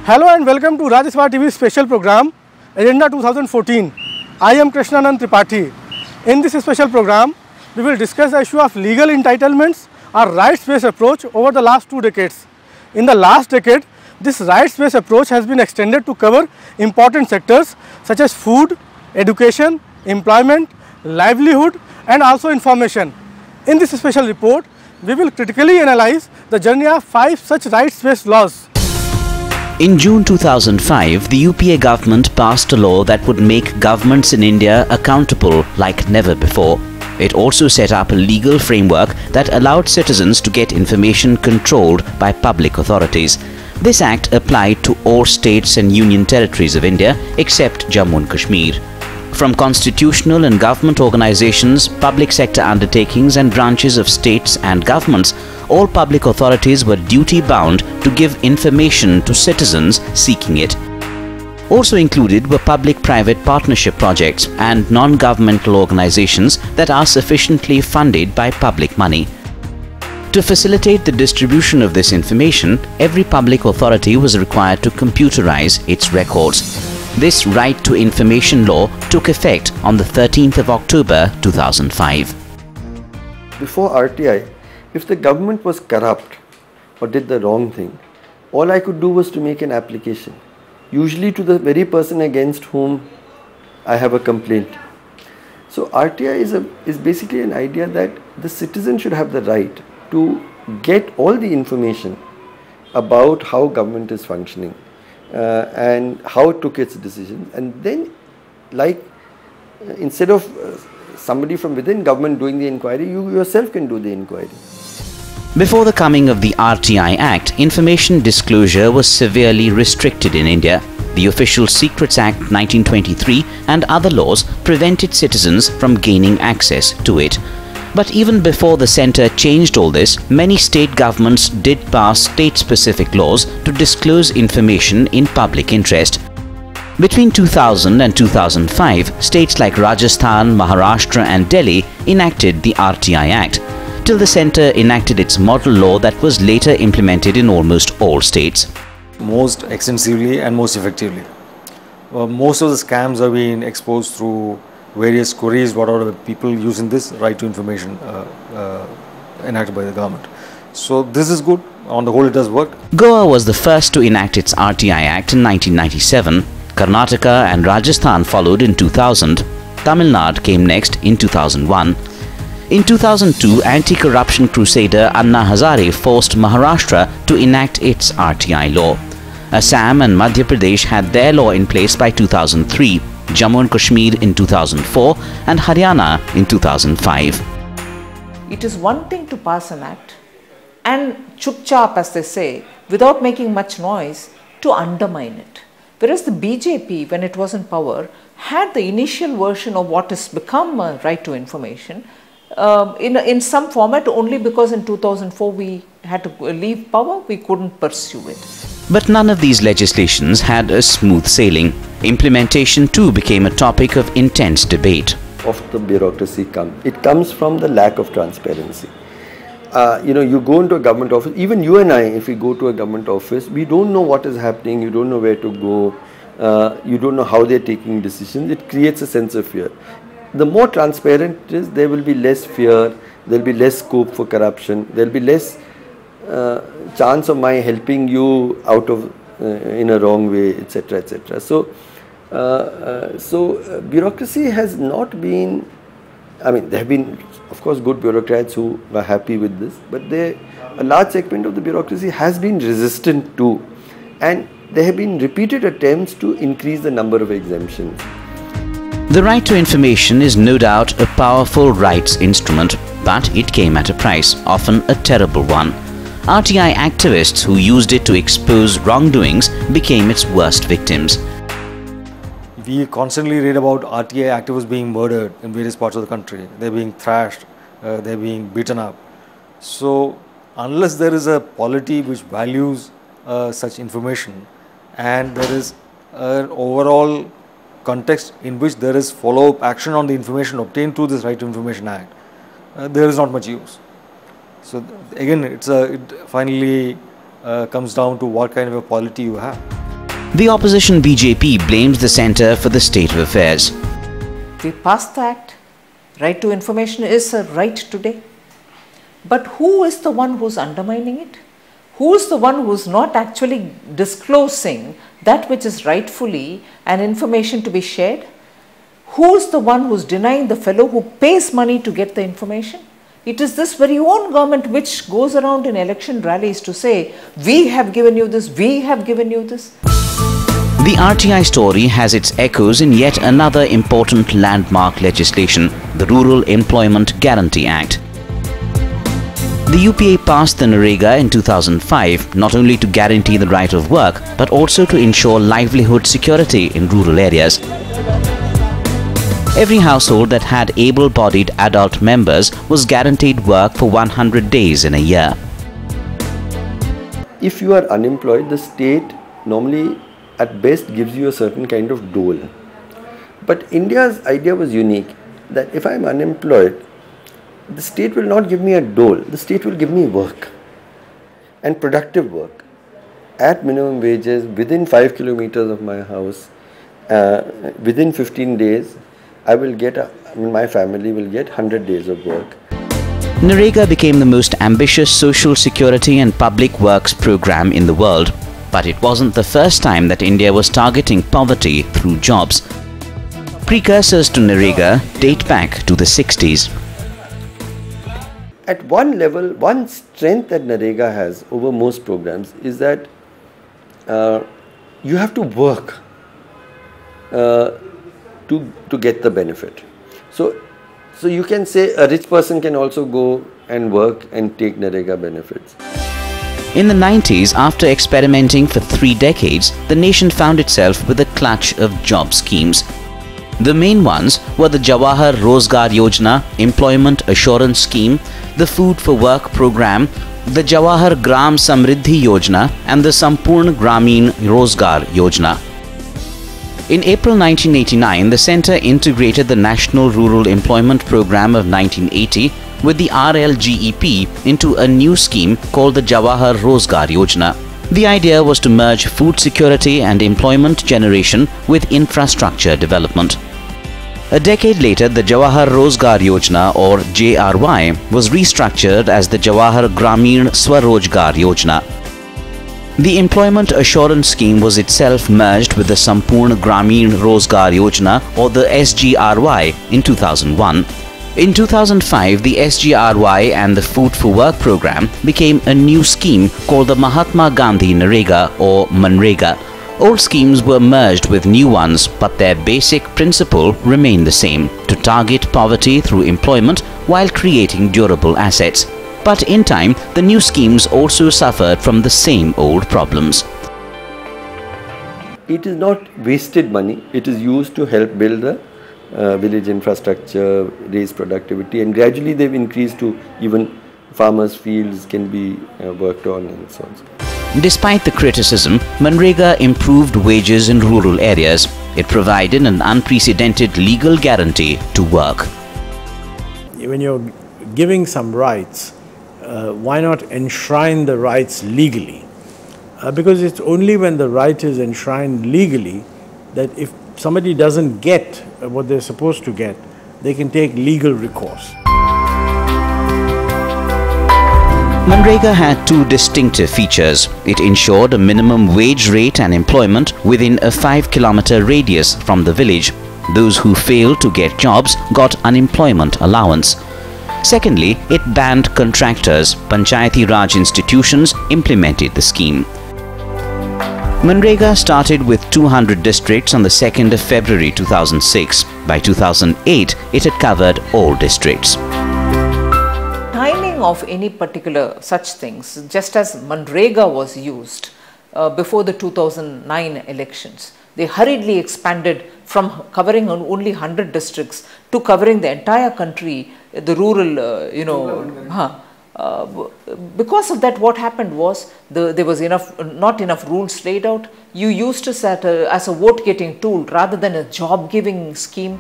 Hello and welcome to Rajasabha TV's special program, Agenda 2014. I am Krishnanand Tripathi. In this special program, we will discuss the issue of legal entitlements or rights-based approach over the last 2 decades. In the last decade, this rights-based approach has been extended to cover important sectors such as food, education, employment, livelihood and also information. In this special report, we will critically analyze the journey of 5 such rights-based laws. In June 2005, the UPA government passed a law that would make governments in India accountable like never before. It also set up a legal framework that allowed citizens to get information controlled by public authorities. This act applied to all states and union territories of India except Jammu and Kashmir. From constitutional and government organizations, public sector undertakings and branches of states and governments, all public authorities were duty-bound to give information to citizens seeking it. Also included were public-private partnership projects and non-governmental organizations that are sufficiently funded by public money. To facilitate the distribution of this information, every public authority was required to computerize its records. This Right to Information law took effect on the 13th of October 2005. Before RTI, if the government was corrupt or did the wrong thing, all I could do was to make an application, usually to the very person against whom I have a complaint. So RTI is basically an idea that the citizen should have the right to get all the information about how government is functioning and how it took its decisions, and then instead of somebody from within government doing the inquiry, you yourself can do the inquiry. Before the coming of the RTI Act, information disclosure was severely restricted in India. The Official Secrets Act 1923 and other laws prevented citizens from gaining access to it. But even before the centre changed all this, many state governments did pass state-specific laws to disclose information in public interest. Between 2000 and 2005, states like Rajasthan, Maharashtra and Delhi enacted the RTI Act, till the centre enacted its model law that was later implemented in almost all states. Most extensively and most effectively. Most of the scams are being exposed through various queries what are the people using this right to information enacted by the government. So this is good. On the whole, it does work. Goa was the first to enact its RTI Act in 1997. Karnataka and Rajasthan followed in 2000. Tamil Nadu came next in 2001. In 2002, anti-corruption crusader Anna Hazare forced Maharashtra to enact its RTI law. Assam and Madhya Pradesh had their law in place by 2003, Jammu and Kashmir in 2004 and Haryana in 2005. It is one thing to pass an act and chup-chap, as they say, without making much noise, to undermine it. Whereas the BJP, when it was in power, had the initial version of what has become a right to information in some format, only because in 2004 we had to leave power, we couldn't pursue it. But none of these legislations had a smooth sailing. Implementation too became a topic of intense debate. Of the bureaucracy it comes from the lack of transparency. You go into a government office, even you and I, if we go to a government office, we don't know what is happening, you don't know where to go, you don't know how they're taking decisions. It creates a sense of fear. The more transparent it is, there will be less fear, there will be less scope for corruption, there will be less chance of my helping you out of in a wrong way, etc., etc. So bureaucracy has not been, there have been of course good bureaucrats who were happy with this, but a large segment of the bureaucracy has been resistant too, and there have been repeated attempts to increase the number of exemptions. The right to information is no doubt a powerful rights instrument, but it came at a price, often a terrible one. RTI activists who used it to expose wrongdoings became its worst victims. We constantly read about RTI activists being murdered in various parts of the country. They're being thrashed, they're being beaten up. So unless there is a polity which values such information and there is an overall context in which there is follow-up action on the information obtained through this Right to Information Act, there is not much use. So again, it finally comes down to what kind of a polity you have. The opposition BJP blamed the centre for the state of affairs. We passed the act. Right to information is a right today. But who is the one who's undermining it? Who is the one who's not actually disclosing that which is rightfully an information to be shared? Who is the one who's denying the fellow who pays money to get the information? It is this very own government which goes around in election rallies to say, we have given you this, we have given you this. The RTI story has its echoes in yet another important landmark legislation, the Rural Employment Guarantee Act. The UPA passed the NREGA in 2005 not only to guarantee the right of work but also to ensure livelihood security in rural areas. Every household that had able-bodied adult members was guaranteed work for 100 days in a year. If you are unemployed, the state normally at best gives you a certain kind of dole. But India's idea was unique, that if I am unemployed, the state will not give me a dole, the state will give me work, and productive work at minimum wages within 5 kilometers of my house. Within 15 days I will get my family will get 100 days of work. NREGA became the most ambitious social security and public works program in the world, but it wasn't the first time that India was targeting poverty through jobs. Precursors to NREGA date back to the 60s. At one level, one strength that NREGA has over most programs is that you have to work to get the benefit. So you can say a rich person can also go and work and take NREGA benefits. In the 90s, after experimenting for 3 decades, the nation found itself with a clutch of job schemes. The main ones were the Jawahar Rozgar Yojana, Employment Assurance Scheme, the Food for Work Program, the Jawahar Gram Samriddhi Yojana and the Sampurna Gramin Rozgar Yojana. In April 1989, the centre integrated the National Rural Employment Program of 1980 with the RLGEP into a new scheme called the Jawahar Rozgar Yojana. The idea was to merge food security and employment generation with infrastructure development. A decade later, the Jawahar Rozgar Yojana or JRY was restructured as the Jawahar Gramin Swarojgar Yojana. The Employment Assurance Scheme was itself merged with the Sampurna Gramin Rozgar Yojana or the SGRY in 2001. In 2005, the SGRY and the Food for Work program became a new scheme called the Mahatma Gandhi NREGA or MNREGA. Old schemes were merged with new ones, but their basic principle remained the same: to target poverty through employment while creating durable assets. But in time, the new schemes also suffered from the same old problems. It is not wasted money, it is used to help build the village infrastructure, raise productivity, and gradually they've increased to even farmers' fields can be worked on and so on. Despite the criticism, MNREGA improved wages in rural areas. It provided an unprecedented legal guarantee to work. When you're giving some rights, why not enshrine the rights legally? Because it's only when the right is enshrined legally that if somebody doesn't get what they're supposed to get, they can take legal recourse. MNREGA had two distinctive features. It ensured a minimum wage rate and employment within a 5-kilometer radius from the village. Those who failed to get jobs got unemployment allowance. Secondly, it banned contractors. Panchayati Raj institutions implemented the scheme. MNREGA started with 200 districts on the 2nd of February 2006. By 2008, it had covered all districts. Timing of any particular such things, just as MNREGA was used before the 2009 elections, they hurriedly expanded from covering only 100 districts to covering the entire country, the rural, because of that, what happened was there was not enough rules laid out. You used it as a vote-getting tool rather than a job-giving scheme.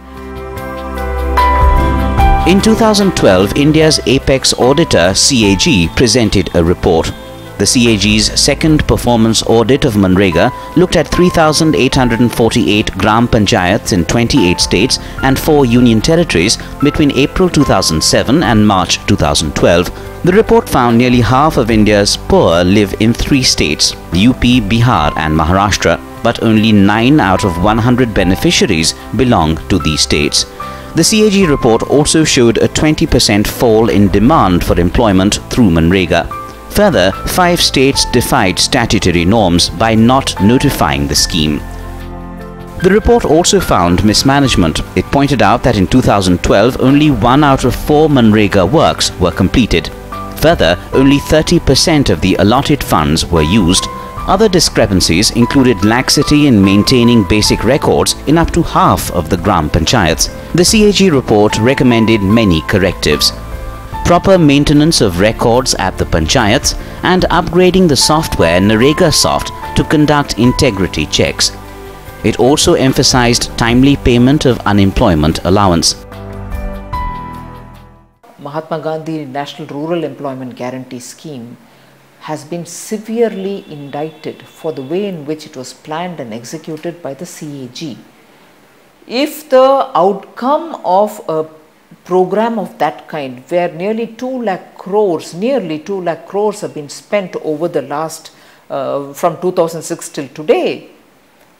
In 2012, India's apex auditor CAG presented a report. The The CAG's second performance audit of Manrega looked at 3,848 Gram Panchayats in 28 states and 4 union territories between April 2007 and March 2012. The report found nearly half of India's poor live in 3 states, UP, Bihar and Maharashtra, but only 9 out of 100 beneficiaries belong to these states. The CAG report also showed a 20% fall in demand for employment through Manrega. Further, 5 states defied statutory norms by not notifying the scheme. The report also found mismanagement. It pointed out that in 2012, only 1 out of 4 Manrega works were completed. Further, only 30% of the allotted funds were used. Other discrepancies included laxity in maintaining basic records in up to half of the Gram Panchayats. The CAG report recommended many correctives: proper maintenance of records at the panchayats and upgrading the software Narega Soft to conduct integrity checks. It also emphasized timely payment of unemployment allowance. Mahatma Gandhi National Rural Employment Guarantee Scheme has been severely indicted for the way in which it was planned and executed by the CAG. If the outcome of a program of that kind, where nearly 2 lakh crores have been spent over the last from 2006 till today,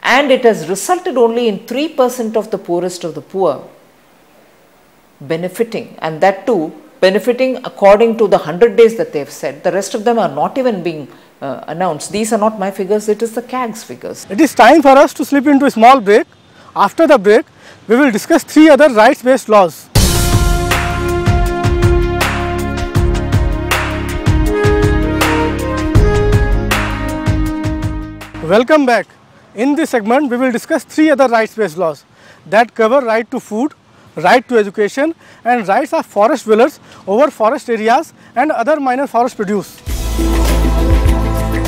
and it has resulted only in 3% of the poorest of the poor benefiting, and that too benefiting according to the 100 days that they have said. The rest of them are not even being announced. These are not my figures, it is the CAG's figures. It is time for us to slip into a small break. After the break, we will discuss 3 other rights-based laws. Welcome back. In this segment, we will discuss 3 other rights-based laws that cover right to food, right to education and rights of forest dwellers over forest areas and other minor forest produce.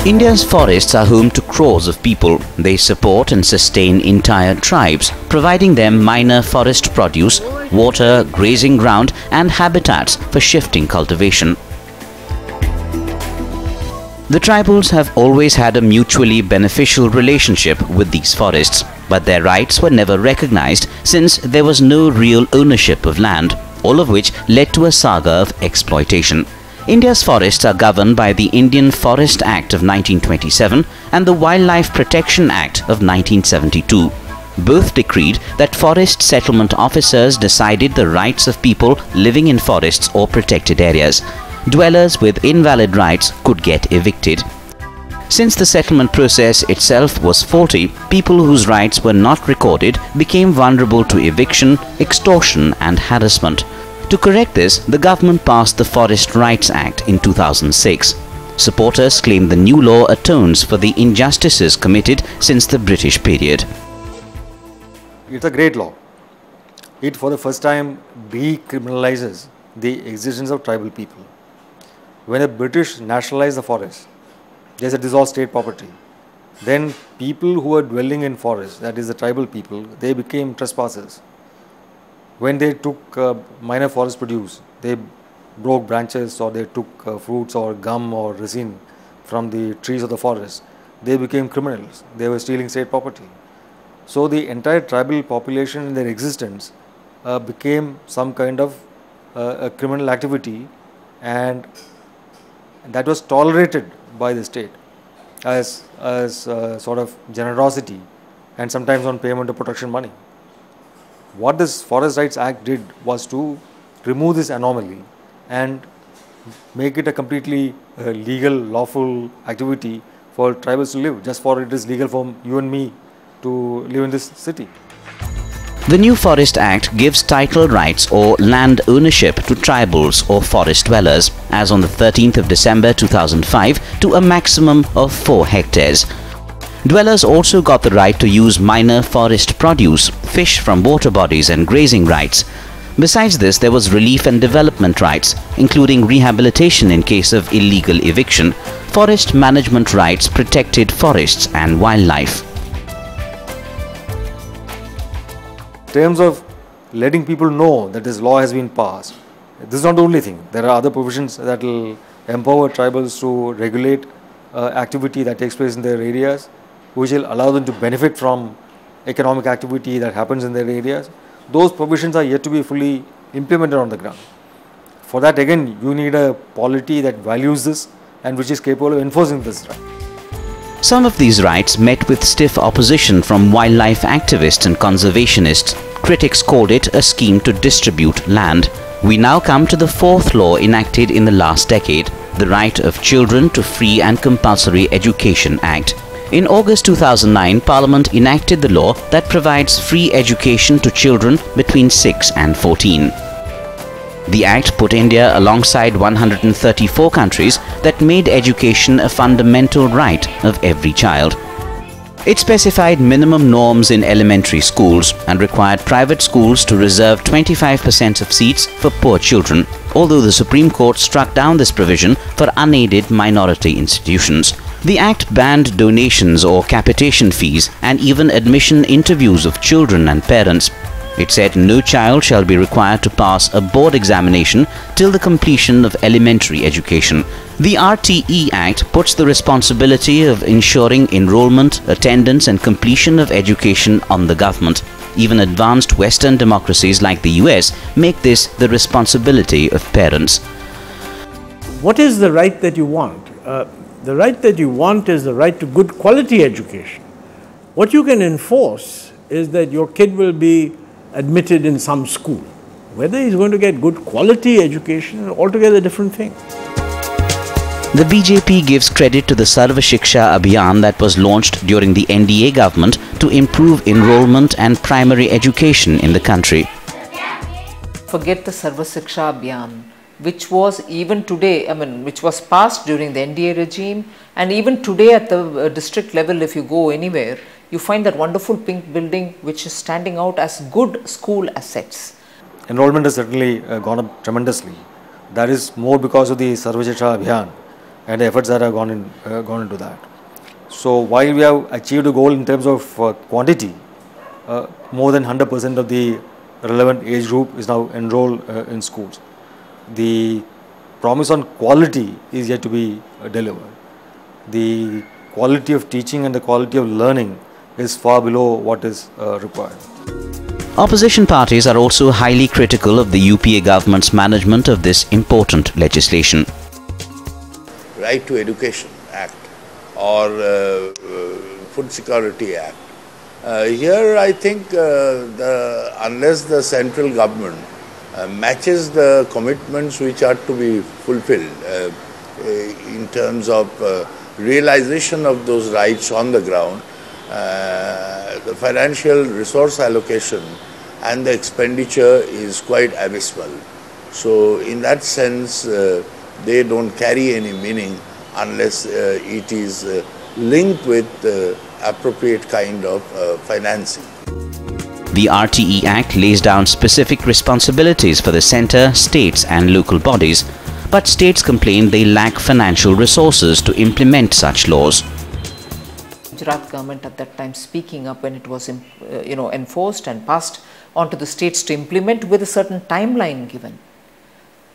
India's forests are home to crores of people. They support and sustain entire tribes, providing them minor forest produce, water, grazing ground and habitats for shifting cultivation. The tribals have always had a mutually beneficial relationship with these forests, but their rights were never recognized since there was no real ownership of land, all of which led to a saga of exploitation. India's forests are governed by the Indian Forest Act of 1927 and the Wildlife Protection Act of 1972. Both decreed that forest settlement officers decided the rights of people living in forests or protected areas. Dwellers with invalid rights could get evicted. Since the settlement process itself was faulty, people whose rights were not recorded became vulnerable to eviction, extortion and harassment. To correct this, the government passed the Forest Rights Act in 2006. Supporters claim the new law atones for the injustices committed since the British period. It's a great law. It for the first time decriminalizes the existence of tribal people. When the British nationalized the forest, they said this is all state property. Then people who were dwelling in forests, that is the tribal people, they became trespassers. When they took minor forest produce, they broke branches or they took fruits or gum or resin from the trees of the forest, they became criminals. They were stealing state property. So the entire tribal population in their existence became some kind of a criminal activity, and that was tolerated by the state as sort of generosity and sometimes on payment of protection money. What this Forest Rights Act did was to remove this anomaly and make it a completely legal, lawful activity for tribals to live, just for it is legal for you and me to live in this city. The new Forest Act gives title rights or land ownership to tribals or forest dwellers, as on the 13th of December 2005, to a maximum of 4 hectares. Dwellers also got the right to use minor forest produce, fish from water bodies and grazing rights. Besides this, there was relief and development rights, including rehabilitation in case of illegal eviction. Forest management rights protected forests and wildlife. In terms of letting people know that this law has been passed, this is not the only thing. There are other provisions that will empower tribals to regulate activity that takes place in their areas, which will allow them to benefit from economic activity that happens in their areas. Those provisions are yet to be fully implemented on the ground. For that, again, you need a polity that values this and which is capable of enforcing this right. Some of these rights met with stiff opposition from wildlife activists and conservationists. Critics called it a scheme to distribute land. We now come to the fourth law enacted in the last decade, the Right of Children to Free and Compulsory Education Act. In August 2009, Parliament enacted the law that provides free education to children between 6 and 14. The Act put India alongside 134 countries that made education a fundamental right of every child. It specified minimum norms in elementary schools and required private schools to reserve 25% of seats for poor children, although the Supreme Court struck down this provision for unaided minority institutions. The Act banned donations or capitation fees and even admission interviews of children and parents. It said no child shall be required to pass a board examination till the completion of elementary education. The RTE Act puts the responsibility of ensuring enrollment, attendance and completion of education on the government. Even advanced Western democracies like the US make this the responsibility of parents. What is the right that you want? The right that you want is the right to good quality education. What you can enforce is that your kid will be admitted in some school. Whether he's going to get good quality education is altogether different thing. The BJP gives credit to the Sarva Shiksha Abhiyan that was launched during the NDA government to improve enrollment and primary education in the country. Forget the Sarva Shiksha Abhiyan, which was even today, which was passed during the NDA regime, and even today at the district level, if you go anywhere, you find that wonderful pink building which is standing out as good school assets. Enrollment has certainly gone up tremendously. That is more because of the Sarva Shiksha Abhiyan and the efforts that have gone into that. So while we have achieved a goal in terms of quantity, more than 100% of the relevant age group is now enrolled in schools. The promise on quality is yet to be delivered. The quality of teaching and the quality of learning is far below what is required. Opposition parties are also highly critical of the UPA government's management of this important legislation. Right to Education Act or Food Security Act. Here I think unless the central government matches the commitments which are to be fulfilled in terms of realization of those rights on the ground, the financial resource allocation and the expenditure is quite abysmal. So in that sense, they don't carry any meaning unless it is linked with appropriate kind of financing. The RTE Act lays down specific responsibilities for the centre, states and local bodies, but states complain they lack financial resources to implement such laws. Gujarat government at that time speaking up when it was enforced and passed on to the states to implement with a certain timeline given.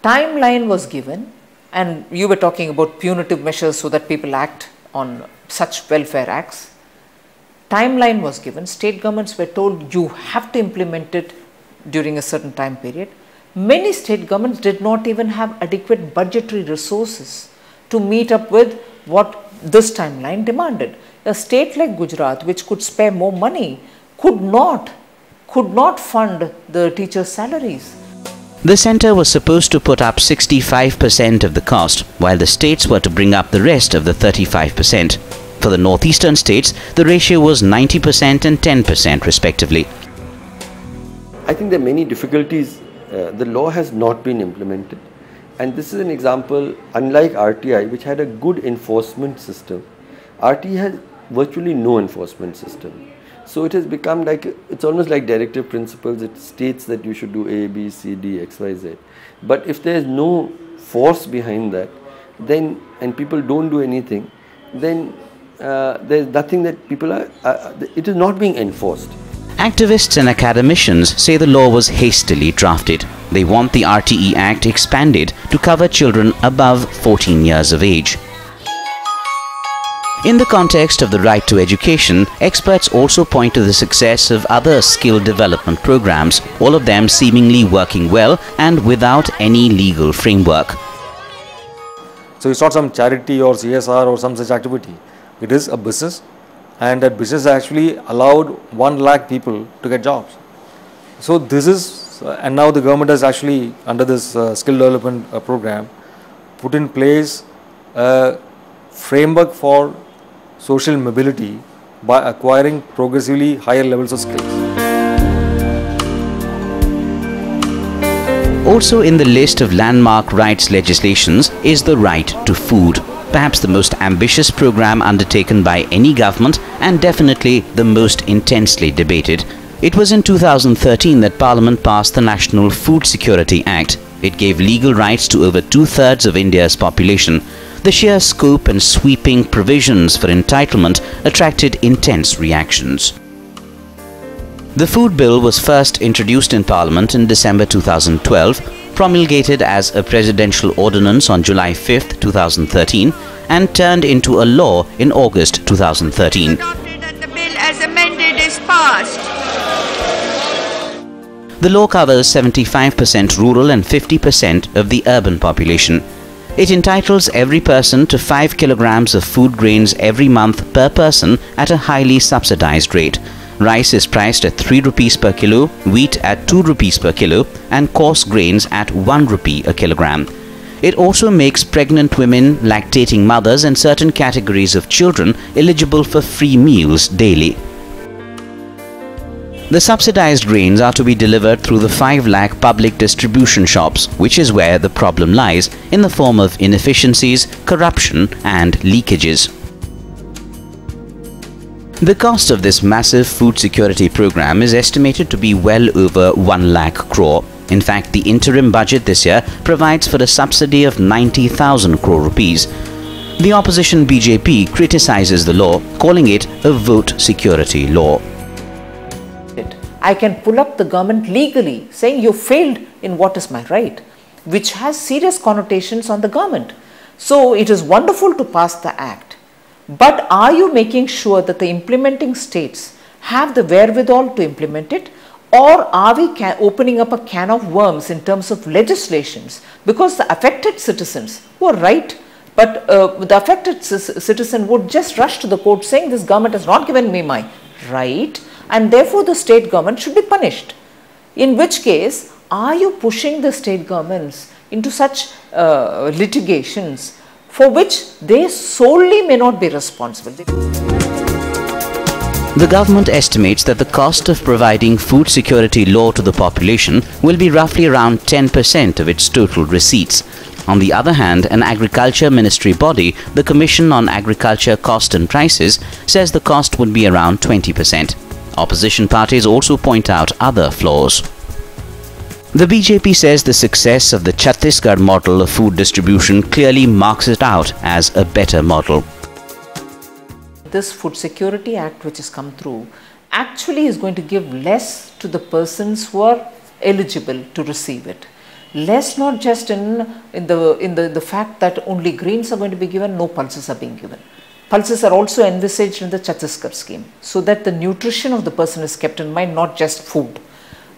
Timeline was given, and you were talking about punitive measures so that people act on such welfare acts. Timeline was given, state governments were told you have to implement it during a certain time period. Many state governments did not even have adequate budgetary resources to meet up with what this timeline demanded. A state like Gujarat, which could spare more money, could not fund the teachers' salaries. The centre was supposed to put up 65% of the cost, while the states were to bring up the rest of the 35%. For the northeastern states, the ratio was 90% and 10% respectively. I think there are many difficulties. The law has not been implemented, and this is an example, unlike RTI, which had a good enforcement system. RTI has virtually no enforcement system. So it has become like, it's almost like directive principles. It states that you should do A, B, C, D, X, Y, Z. But if there is no force behind that, then, and people don't do anything, then there is nothing that people are, it is not being enforced. Activists and academicians say the law was hastily drafted. They want the RTE Act expanded to cover children above 14 years of age. In the context of the right to education, experts also point to the success of other skill development programs, all of them seemingly working well and without any legal framework. So it's not some charity or CSR or some such activity. It is a business, and that business actually allowed 1 lakh people to get jobs. So this is, and now the government has actually, under this skill development program, put in place a framework for social mobility by acquiring progressively higher levels of skills. Also in the list of landmark rights legislations is the right to food, perhaps the most ambitious program undertaken by any government and definitely the most intensely debated. It was in 2013 that Parliament passed the National Food Security Act. It gave legal rights to over 2/3 of India's population. The sheer scope and sweeping provisions for entitlement attracted intense reactions. The Food Bill was first introduced in Parliament in December 2012, promulgated as a presidential ordinance on July 5, 2013, and turned into a law in August 2013. The bill as amended is passed. The law covers 75% rural and 50% of the urban population. It entitles every person to 5 kilograms of food grains every month per person at a highly subsidized rate. Rice is priced at 3 rupees per kilo, wheat at 2 rupees per kilo, and coarse grains at 1 rupee a kilogram. It also makes pregnant women, lactating mothers, and certain categories of children eligible for free meals daily. The subsidized grains are to be delivered through the 5 lakh public distribution shops, which is where the problem lies, in the form of inefficiencies, corruption, and leakages. The cost of this massive food security program is estimated to be well over 1 lakh crore. In fact, the interim budget this year provides for a subsidy of 90,000 crore rupees. The opposition BJP criticizes the law, calling it a vote security law. I can pull up the government legally saying you failed in what is my right, which has serious connotations on the government. So it is wonderful to pass the act, but are you making sure that the implementing states have the wherewithal to implement it, or are we opening up a can of worms in terms of legislations, because the affected citizens who are right, but the affected citizen would just rush to the court saying this government has not given me my right, and therefore the state government should be punished. In which case, are you pushing the state governments into such litigations for which they solely may not be responsible? The government estimates that the cost of providing food security law to the population will be roughly around 10% of its total receipts. On the other hand, an agriculture ministry body, the Commission on Agriculture Cost and Prices, says the cost would be around 20%. Opposition parties also point out other flaws. The BJP says the success of the Chhattisgarh model of food distribution clearly marks it out as a better model. This Food Security Act which has come through actually is going to give less to the persons who are eligible to receive it. Less not just in the fact that only grains are going to be given, no pulses are being given. Pulses are also envisaged in the Chhattisgarh scheme, so that the nutrition of the person is kept in mind, not just food.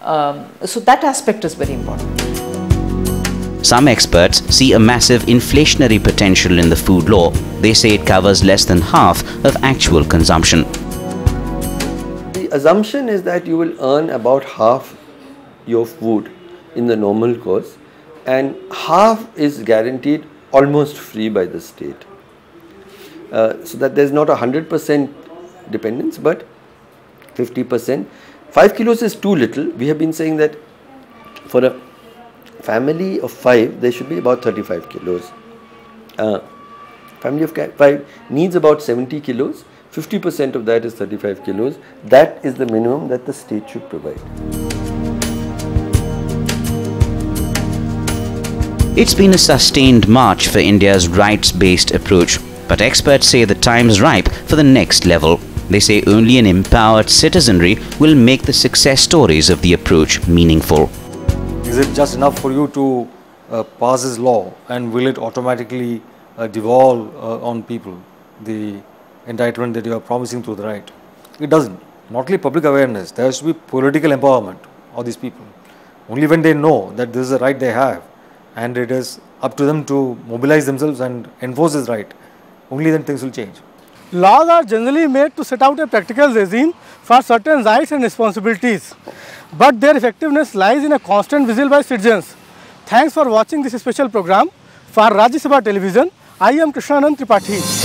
So that aspect is very important. Some experts see a massive inflationary potential in the food law. They say it covers less than half of actual consumption. The assumption is that you will earn about half your food in the normal course, and half is guaranteed almost free by the state. So that there is not 100% dependence, but 50%. 5 kilos is too little. We have been saying that for a family of 5, there should be about 35 kilos. Family of 5 needs about 70 kilos. 50% of that is 35 kilos. That is the minimum that the state should provide. It's been a sustained march for India's rights-based approach, but experts say the time is ripe for the next level. They say only an empowered citizenry will make the success stories of the approach meaningful. Is it just enough for you to pass this law, and will it automatically devolve on people the entitlement that you are promising through the right. It doesn't. Not only public awareness, there has to be political empowerment of these people. Only when they know that this is a right they have and it is up to them to mobilize themselves and enforce this right, only then things will change. Laws are generally made to set out a practical regime for certain rights and responsibilities, but their effectiveness lies in a constant vigil by citizens. Thanks for watching this special program. For Rajya Sabha Television, I am Krishnanand Tripathi.